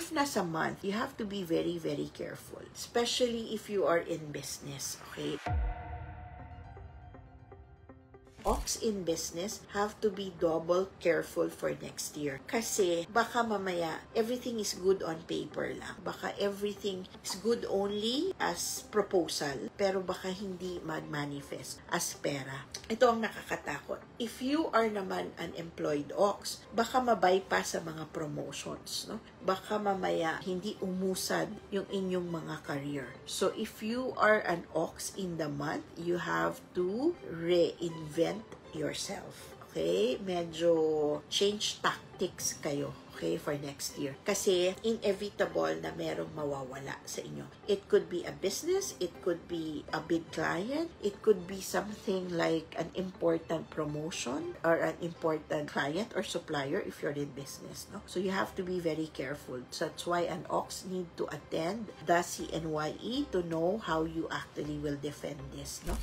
if nasa month, you have to be very, very careful, especially if you are in business, okay? Ox in business have to be double careful for next year. Kasi baka mamaya everything is good on paper lang. Baka everything is good only as proposal, pero baka hindi mag-manifest as pera. Ito ang nakakatakot. If you are naman an employed ox, baka mabypass sa mga promotions, no? Baka mamaya hindi umusad yung inyong mga career. So if you are an ox in the month, you have to reinvent yourself. Okay? Medyo change tactics kayo, okay, for next year. Kasi inevitable na merong mawawala sa inyo. It could be a business, it could be a big client, it could be something like an important promotion or an important client or supplier if you're in business, no? So you have to be very careful. So that's why an ox need to attend the CNYE to know how you actually will defend this, no?